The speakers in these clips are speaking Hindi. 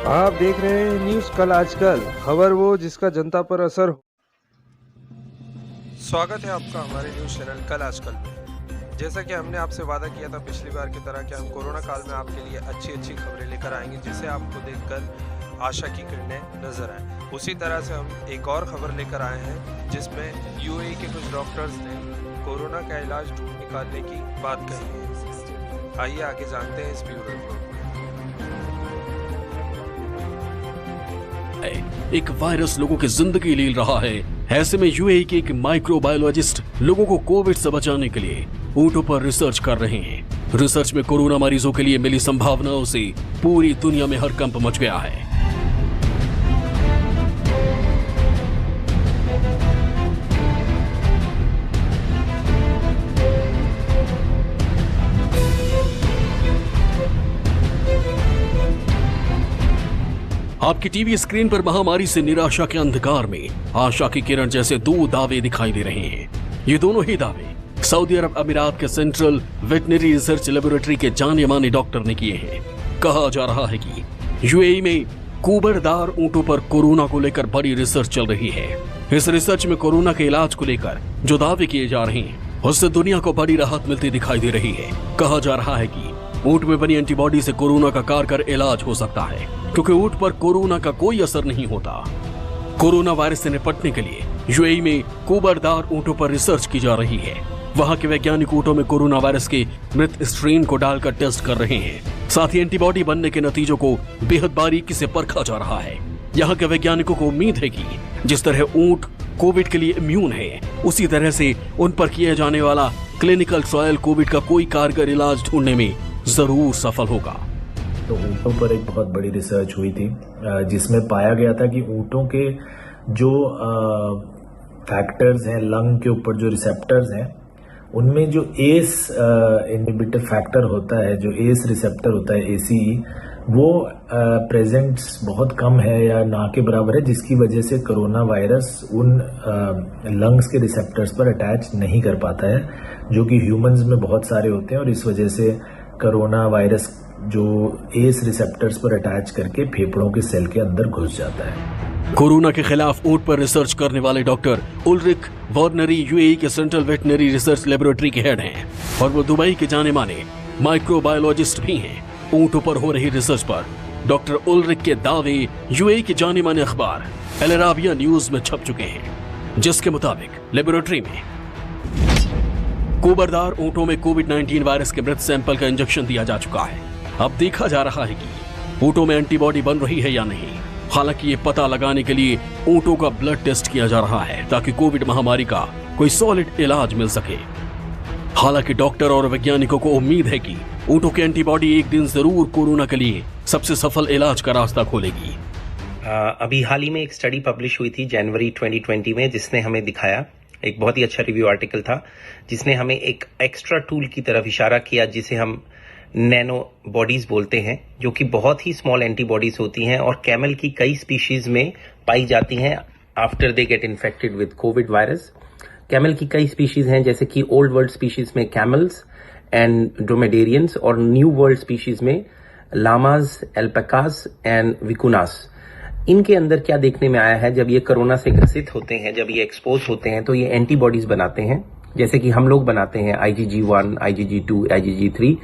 आप देख रहे हैं न्यूज़ कल आजकल, खबर वो जिसका जनता पर असर हो। स्वागत है आपका हमारे न्यूज़ चैनल कल आजकल में। जैसा कि हमने आपसे वादा किया था पिछली बार की तरह कि हम कोरोना काल में आपके लिए अच्छी खबरें लेकर आएंगे जिसे आपको देखकर आशा की किरणें नजर आए। उसी तरह से हम एक और खबर लेकर आए हैं जिसमें यूएई के कुछ डॉक्टर्स ने कोरोना का इलाज ढूंढ निकालने की बात कही है। आइए आगे जानते हैं इस ब्यूरो रिपोर्ट। एक वायरस लोगों की जिंदगी ले रहा है। ऐसे में यूएई के एक माइक्रोबायोलॉजिस्ट लोगों को कोविड से बचाने के लिए ऊंटों पर रिसर्च कर रहे हैं। रिसर्च में कोरोना मरीजों के लिए मिली संभावनाओं से पूरी दुनिया में हड़कंप मच गया है। आपकी टीवी स्क्रीन पर महामारी से निराशा के अंधकार में आशा की किरण जैसे दो दावे दिखाई दे रहे हैं। ये दोनों ही दावे सऊदी अरब अमीरात के सेंट्रल वेटनरी रिसर्च लेबोरेटरी के जाने माने डॉक्टर ने किए हैं। कहा जा रहा है कि यूएई में कुबरदार ऊंटों पर कोरोना को लेकर बड़ी रिसर्च चल रही है। इस रिसर्च में कोरोना के इलाज को लेकर जो दावे किए जा रहे हैं उससे दुनिया को बड़ी राहत मिलती दिखाई दे रही है। कहा जा रहा है कि ऊंट में बनी एंटीबॉडी से कोरोना का कारगर इलाज हो सकता है क्योंकि ऊंट पर कोरोना का कोई असर नहीं होता। कोरोना वायरस से निपटने के लिए यूएई में कुबरदार ऊंटों पर रिसर्च की जा रही है। वहां के वैज्ञानिक ऊंटों में कोरोना वायरस के मृत स्ट्रेन को डालकर टेस्ट कर रहे हैं। साथ ही एंटीबॉडी बनने के नतीजों को बेहद बारीकी से परखा जा रहा है। यहाँ के वैज्ञानिकों को उम्मीद है कि जिस तरह ऊंट कोविड के लिए इम्यून है उसी तरह से उन पर किया जाने वाला क्लिनिकल ट्रायल कोविड का कोई कारगर इलाज ढूंढने में जरूर सफल होगा। तो ऊँटों पर एक बहुत बड़ी रिसर्च हुई थी जिसमें पाया गया था कि ऊँटों के जो फैक्टर्स हैं, लंग के ऊपर जो रिसेप्टर्स हैं, उनमें जो एस इनहिबिटर फैक्टर होता है, जो एस रिसेप्टर होता है एसीई, वो प्रेजेंट्स बहुत कम है या ना के बराबर है, जिसकी वजह से कोरोना वायरस उन लंग्स के रिसेप्टर्स पर अटैच नहीं कर पाता है, जो कि ह्यूमंस में बहुत सारे होते हैं। और इस वजह से कोरोना वायरस जो एस रिसेप्टर्स पर अटैच करके फेफड़ों के सेल के अंदर घुस जाता है। कोरोना के खिलाफ ऊंट पर रिसर्च करने वाले डॉक्टर उल्रिक वॉर्नरी यूएई के सेंट्रल वेटनरी रिसर्च लेबोरेटरी के हेड हैं और वो दुबई के जाने माने माइक्रोबायोलॉजिस्ट भी हैं। ऊंटों पर हो रही रिसर्च पर डॉक्टर उल्रिक के दावे यूएई के जाने माने अखबार अल अराबिया न्यूज में छप चुके हैं, जिसके मुताबिक लेबोरेटरी में कुबरदार ऊंटों में कोविड-19 वायरस के मृत सैंपल का इंजेक्शन दिया जा चुका है। अब देखा जा रहा है कि ऊंटों में एंटीबॉडी बन रही है या नहीं। हालांकि ये पता लगाने के लिए ऊंटों का ब्लड टेस्ट किया जा रहा है ताकि कोविड महामारी का कोई सॉलिड इलाज मिल सके। हालांकि डॉक्टर और वैज्ञानिकों को उम्मीद है कि ऊंटों की एंटीबॉडी एक दिन जरूर कोरोना के लिए सबसे सफल इलाज का रास्ता खोलेगी। अभी हाल ही में एक स्टडी पब्लिश हुई थी जनवरी 2020 में, जिसने हमें दिखाया, एक बहुत ही अच्छा रिव्यू आर्टिकल था जिसने हमें एक एक्स्ट्रा टूल की तरफ इशारा किया जिसे हम नैनो बॉडीज बोलते हैं, जो कि बहुत ही स्मॉल एंटीबॉडीज होती हैं और कैमल की कई स्पीशीज में पाई जाती हैं after they get infected with Covid virus. Camel की कई स्पीशीज हैं जैसे कि ओल्ड वर्ल्ड स्पीशीज में कैमल्स एंड ड्रोमेडेरियंस और न्यू वर्ल्ड स्पीशीज में लामाज, एल्पैकास एंड विकुनास। इनके अंदर क्या देखने में आया है, जब ये कोरोना से ग्रसित होते हैं, जब ये एक्सपोज होते हैं तो ये एंटीबॉडीज बनाते हैं, जैसे कि हम लोग बनाते हैं IgG1, IgG2, IgG3।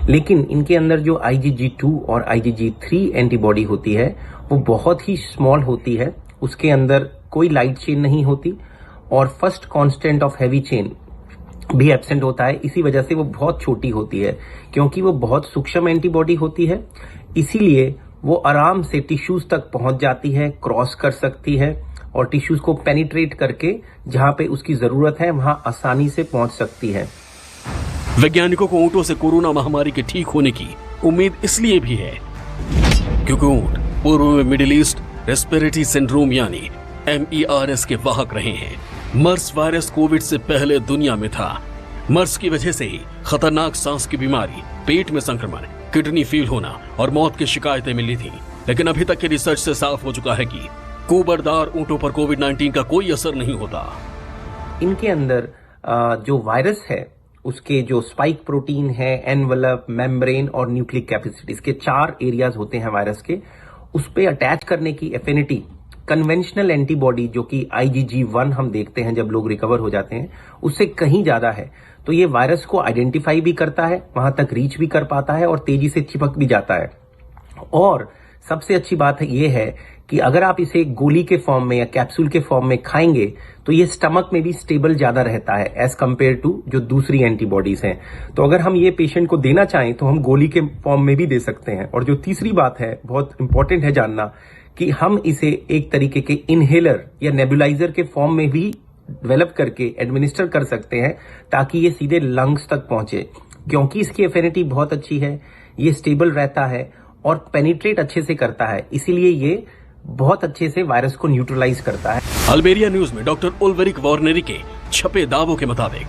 लेकिन इनके अंदर जो IgG2 और IgG3 एंटीबॉडी होती है वो बहुत ही स्मॉल होती है, उसके अंदर कोई लाइट चेन नहीं होती और first constant of heavy chain भी एब्सेंट होता है। इसी वजह से वो बहुत छोटी होती है, क्योंकि वो बहुत सूक्ष्म एंटीबॉडी होती है, इसीलिए वो आराम से टिश्यूज तक पहुंच जाती है, क्रॉस कर सकती है और टिश्यूज को पेनिट्रेट करके जहां पे उसकी जरूरत है वहां आसानी से पहुंच सकती है। वैज्ञानिकों को ऊंटों से कोरोना महामारी के ठीक होने की उम्मीद इसलिए भी है क्योंकि ऊंट पूर्व में मिडिल ईस्ट रेस्पिरेटरी सिंड्रोम यानी MERS के वाहक रहे हैं। मर्स वायरस कोविड से पहले दुनिया में था। मर्स की वजह से ही खतरनाक सांस की बीमारी, पेट में संक्रमण, किडनी फेल होना और मौत की शिकायतें मिली थी। लेकिन अभी तक की रिसर्च से साफ हो चुका है कि कुबरदार ऊंटों पर कोविड-19 का कोई असर नहीं होता। इनके अंदर जो वायरस है उसके जो स्पाइक प्रोटीन है, एनवेलप, मेम्ब्रेन और न्यूक्लिक कैपेसिटी, इसके 4 एरियाज होते हैं वायरस के। उस पे अटैच करने की एफिनिटी कन्वेंशनल एंटीबॉडी जो कि IgG1 हम देखते हैं जब लोग रिकवर हो जाते हैं, उससे कहीं ज्यादा है। तो ये वायरस को आइडेंटिफाई भी करता है, वहां तक रीच भी कर पाता है और तेजी से चिपक भी जाता है। और सबसे अच्छी बात ये है कि अगर आप इसे गोली के फॉर्म में या कैप्सूल के फॉर्म में खाएंगे तो ये स्टमक में भी स्टेबल ज्यादा रहता है एज कंपेयर टू जो दूसरी एंटीबॉडीज हैं। तो अगर हम ये पेशेंट को देना चाहें तो हम गोली के फॉर्म में भी दे सकते हैं। और जो तीसरी बात है, बहुत इंपॉर्टेंट है जानना, कि हम इसे एक तरीके के इनहेलर या नेबुलाइजर के फॉर्म में भी डेवलप करके एडमिनिस्टर कर सकते हैं ताकि ये सीधे लंग्स तक पहुंचे। क्योंकि इसकी एफिनिटी बहुत अच्छी है, ये स्टेबल रहता है और पेनिट्रेट अच्छे से करता है, इसीलिए ये बहुत अच्छे से वायरस को न्यूट्रलाइज करता है। अल्बेरिया न्यूज में डॉक्टर उल्वेरिक वॉर्नेरी के छपे दावों के मुताबिक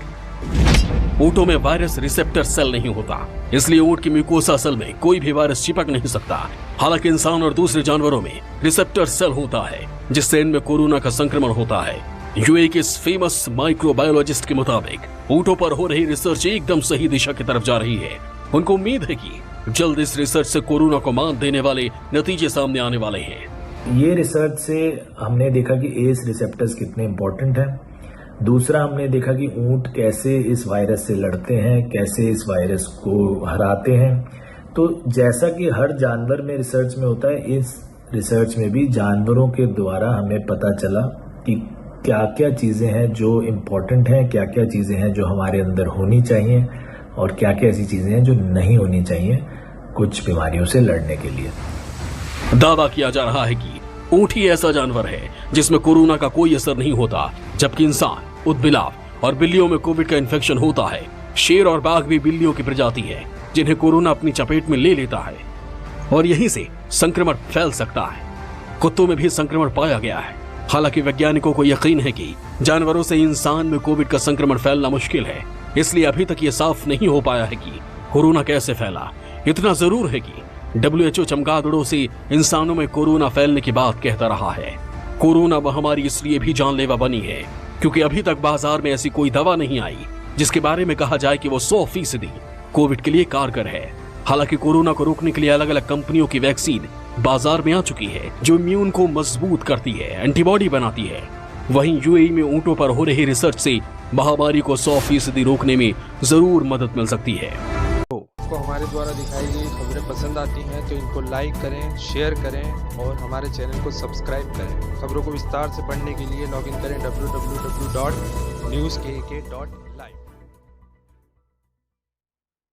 ऊँटों में वायरस रिसेप्टर सेल नहीं होता, इसलिए ऊँट की म्यूकोसा सेल में कोई भी वायरस चिपक नहीं सकता। हालांकि इंसान और दूसरे जानवरों में रिसेप्टर सेल होता है जिससे इनमें कोरोना का संक्रमण होता है। यूएई के इस फेमस माइक्रोबायोलॉजिस्ट के मुताबिक ऊँटों पर हो रही रिसर्च एकदम सही दिशा की तरफ जा रही है। उनको उम्मीद है कि जल्द इस रिसर्च से कोरोना को मात देने वाले नतीजे सामने आने वाले हैं। ये रिसर्च से हमने देखा कि एस रिसेप्टर्स कितने इम्पोर्टेंट हैं। दूसरा, हमने देखा कि ऊंट कैसे इस वायरस से लड़ते हैं, कैसे इस वायरस को हराते हैं। तो जैसा कि हर जानवर में रिसर्च में होता है, इस रिसर्च में भी जानवरों के द्वारा हमें पता चला कि क्या क्या चीजें हैं जो इम्पोर्टेंट हैं, क्या क्या चीजें हैं जो हमारे अंदर होनी चाहिए और क्या क्या ऐसी चीजें हैं जो नहीं होनी चाहिए कुछ बीमारियों से लड़ने के लिए। दावा किया जा रहा है कि ऊंट ही ऐसा जानवर है जिसमें कोरोना का कोई असर नहीं होता, जबकि इंसान, ऊदबिलाव और बिल्लियों में कोविड का इन्फेक्शन होता है। शेर और बाघ भी बिल्लियों की प्रजाति है जिन्हें कोरोना अपनी चपेट में ले लेता है और यहीं से संक्रमण फैल सकता है। कुत्तों में भी संक्रमण पाया गया है। हालांकि वैज्ञानिकों को यकीन है कि जानवरों से इंसान में कोविड का संक्रमण फैलना मुश्किल है, इसलिए अभी तक ये साफ नहीं हो पाया है कि कोरोना कैसे फैला। इतना जरूर है कि WHO चमगादड़ों से इंसानों में कोरोना फैलने की बात कहता रहा है। कोरोना महामारी इसलिए भी जानलेवा बनी है क्योंकि अभी तक बाजार में ऐसी कोई दवा नहीं आई जिसके बारे में कहा जाए कि वो 100% कोविड के लिए कारगर है। हालांकि कोरोना को रोकने के लिए अलग अलग कंपनियों की वैक्सीन बाजार में आ चुकी है जो इम्यून को मजबूत करती है, एंटीबॉडी बनाती है। वहीं यूएई में ऊंटों पर हो रही रिसर्च से महामारी को 100% रोकने में जरूर मदद मिल सकती है। आपको हमारे द्वारा दिखाई गई खबरें पसंद आती हैं तो इनको लाइक करें, शेयर करें और हमारे चैनल को सब्सक्राइब करें। खबरों को विस्तार से पढ़ने के लिए लॉगिन करें www.newskk.live।